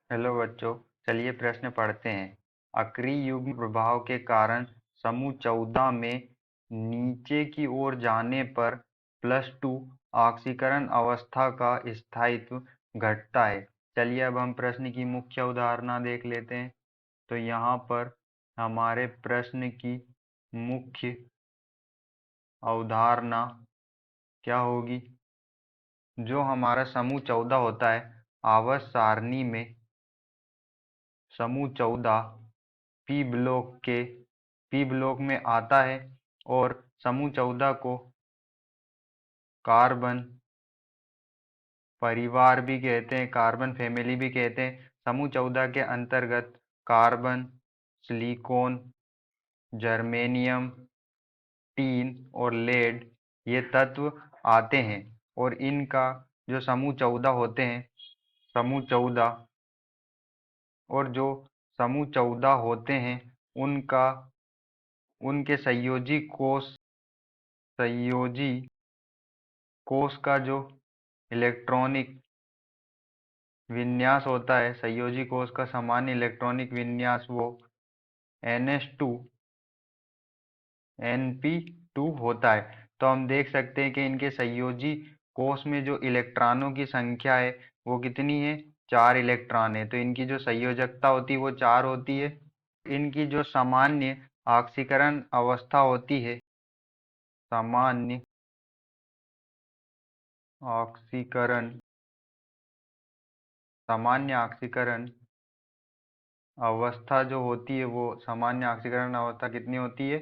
Hello बच्चों, चलिए प्रश्न पढ़ते हैं। अक्रिय युग्म प्रभाव के कारण समूह 14 में नीचे की ओर जाने पर +2 ऑक्सीकरण अवस्था का स्थायित्व घटता है। चलिए अब हम प्रश्न की मुख्य अवधारणा देख लेते हैं। तो यहाँ पर हमारे प्रश्न की मुख्य अवधारणा क्या होगी? जो हमारा समूह 14 होता है, आवर्त सारणी में समूह 14 पी ब्लॉक में आता है और समूह 14 को कार्बन परिवार भी कहते हैं, कार्बन फैमिली भी कहते हैं। समूह 14 के अंतर्गत कार्बन, सिलिकॉन, जर्मेनियम, टीन और लेड ये तत्व आते हैं। और इनका जो समूह 14 होते हैं, समूह 14 और जो समूह 14 होते हैं उनका उनके संयोजी कोष का जो इलेक्ट्रॉनिक विन्यास होता है, संयोजी कोष का सामान्य इलेक्ट्रॉनिक विन्यास वो NH2 Np2 होता है। तो हम देख सकते हैं कि इनके संयोजी कोष में जो इलेक्ट्रॉनों की संख्या है वो कितनी है? 4 इलेक्ट्रॉन है। तो इनकी जो संयोजकता होती है वो 4 होती है। इनकी जो सामान्य ऑक्सीकरण अवस्था होती है, सामान्य ऑक्सीकरण सामान्य ऑक्सीकरण अवस्था जो होती है वो सामान्य ऑक्सीकरण अवस्था कितनी होती है?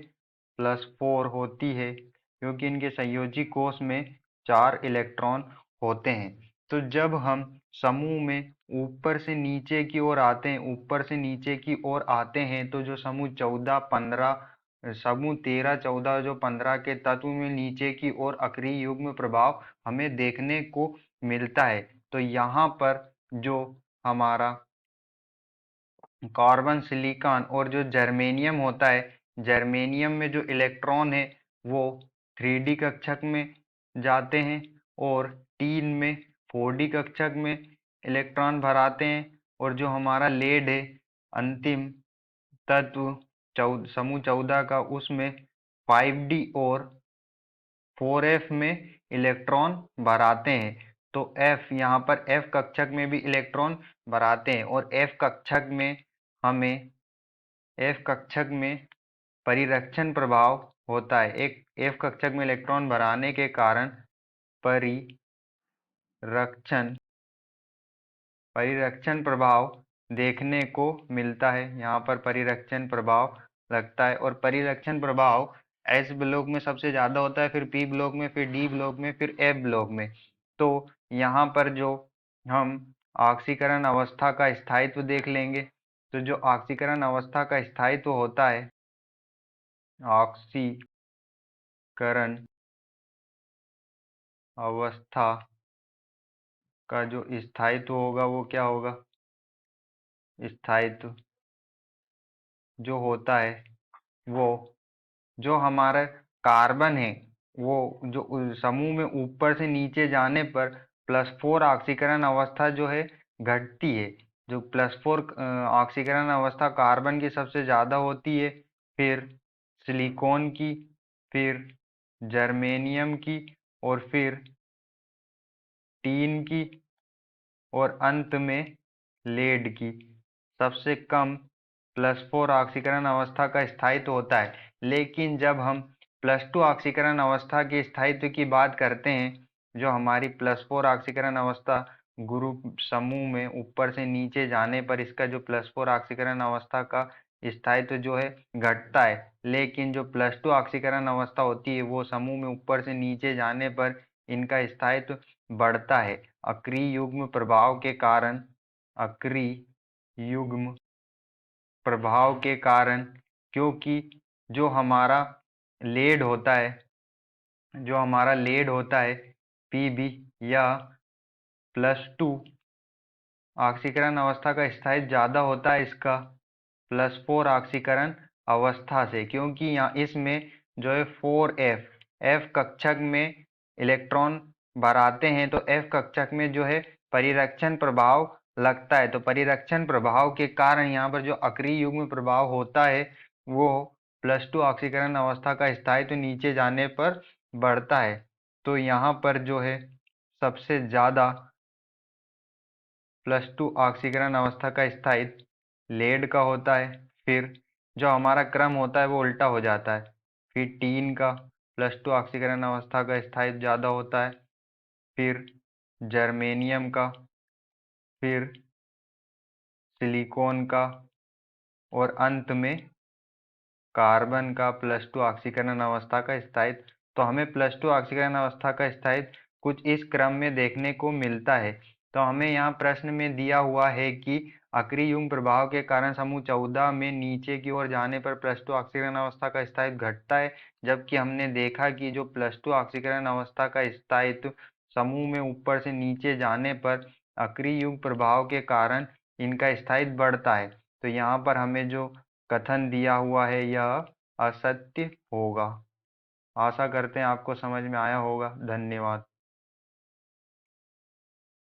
+4 होती है, क्योंकि इनके संयोजी कोष में 4 इलेक्ट्रॉन होते हैं। तो जब हम समूह में ऊपर से नीचे की ओर आते हैं, तो जो समूह 14 15 समूह 13 14 जो 15 के तत्व में नीचे की ओर अक्रिय युग्म प्रभाव हमें देखने को मिलता है। तो यहाँ पर जो हमारा कार्बन, सिलिकॉन और जो जर्मेनियम होता है, जर्मेनियम में जो इलेक्ट्रॉन है वो 3D कक्षक में जाते हैं और टीन में 4D कक्षक में इलेक्ट्रॉन भराते हैं। और जो हमारा लेड है, अंतिम तत्व समूह 14 का, उसमें 5D और 4F में इलेक्ट्रॉन भराते हैं। तो F यहाँ पर F कक्षक में भी इलेक्ट्रॉन भराते हैं और F कक्षक में परिरक्षण प्रभाव होता है। एक F कक्षक में इलेक्ट्रॉन भराने के कारण परिरक्षण प्रभाव देखने को मिलता है। यहाँ पर परिरक्षण प्रभाव लगता है और परिरक्षण प्रभाव S ब्लॉक में सबसे ज़्यादा होता है, फिर P ब्लॉक में, फिर D ब्लॉक में, फिर F ब्लॉक में। तो यहाँ पर जो हम ऑक्सीकरण अवस्था का स्थायित्व देख लेंगे, तो जो ऑक्सीकरण अवस्था का स्थायित्व होता है, ऑक्सीकरण अवस्था का जो स्थायित्व होगा वो क्या होगा? स्थायित्व जो होता है वो जो हमारा कार्बन है वो जो समूह में ऊपर से नीचे जाने पर +4 ऑक्सीकरण अवस्था जो है घटती है। जो +4 ऑक्सीकरण अवस्था कार्बन की सबसे ज़्यादा होती है, फिर सिलिकॉन की, फिर जर्मेनियम की और फिर टीन की और अंत में लेड की। सबसे कम +4 ऑक्सीकरण अवस्था का स्थायित्व होता है। लेकिन जब हम +2 ऑक्सीकरण अवस्था के स्थायित्व की बात करते हैं, जो हमारी +4 ऑक्सीकरण अवस्था ग्रुप समूह में ऊपर से नीचे जाने पर इसका जो +4 ऑक्सीकरण अवस्था का स्थायित्व जो है घटता है। लेकिन जो +2 ऑक्सीकरण अवस्था होती है वो समूह में ऊपर से नीचे जाने पर इनका स्थायित्व बढ़ता है। अक्रिय युग्म प्रभाव के कारण अक्रिय युग्म प्रभाव के कारण, क्योंकि जो हमारा लेड होता है Pb या +2 ऑक्सीकरण अवस्था का स्थायित्व ज़्यादा होता है इसका +4 ऑक्सीकरण अवस्था से, क्योंकि यहाँ इसमें जो है 4F कक्षक में इलेक्ट्रॉन भराते हैं। तो F कक्षक में जो है परिरक्षण प्रभाव लगता है। तो परिरक्षण प्रभाव के कारण यहाँ पर जो अक्रिय युग्म प्रभाव होता है वो +2 ऑक्सीकरण अवस्था का स्थायित्व नीचे जाने पर बढ़ता है। तो यहाँ पर जो है सबसे ज्यादा +2 ऑक्सीकरण अवस्था का स्थायित्व लेड का होता है। फिर जो हमारा क्रम होता है वो उल्टा हो जाता है। फिर टीन का +2 ऑक्सीकरण अवस्था का स्थायित्व ज़्यादा होता है। फिर जर्मेनियम का, फिर सिलिकॉन का, और अंत में कार्बन का +2 ऑक्सीकरण अवस्था का स्थायित्व। तो हमें +2 ऑक्सीकरण अवस्था का स्थायित्व कुछ इस क्रम में देखने को मिलता है। तो हमें यहाँ प्रश्न में दिया हुआ है कि अक्रिय युग्म प्रभाव के कारण समूह 14 में नीचे की ओर जाने पर +2 ऑक्सीकरण अवस्था का स्थायित्व घटता है, जबकि हमने देखा कि जो +2 ऑक्सीकरण अवस्था का स्थायित्व समूह में ऊपर से नीचे जाने पर अक्रिय युग्म प्रभाव के कारण इनका स्थायित्व बढ़ता है। तो यहाँ पर हमें जो कथन दिया हुआ है यह असत्य होगा। आशा करते हैं आपको समझ में आया होगा। धन्यवाद।